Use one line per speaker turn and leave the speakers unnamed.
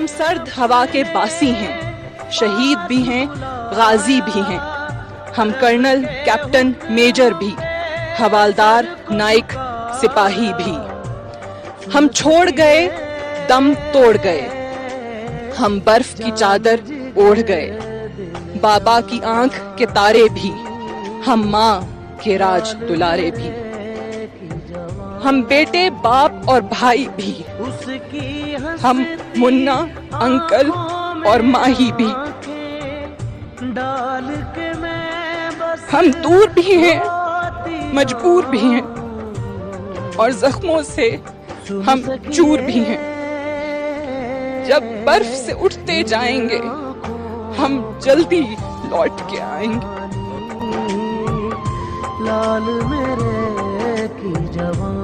हम सर्द हवा के बासी हैं, शहीद भी हैं, गाजी भी हैं। हम कर्नल, कैप्टन, मेजर भी, हवालदार, नाइक, सिपाही भी। हम छोड़ गए, दम तोड़ गए। हम बर्फ की चादर ओढ़ गए, बाबा की आंख के तारे भी। हम माँ के राज दुलारे भी। हम बेटे, बाप और भाई भी। हम मुन्ना, अंकल और माही भी। हम दूर भी हैं, मजबूर भी हैं, और जख्मों से हम चूर भी हैं। जब बर्फ से उठते जाएंगे, हम जल्दी लौट के आएंगे।
लाल मेरे की जवान।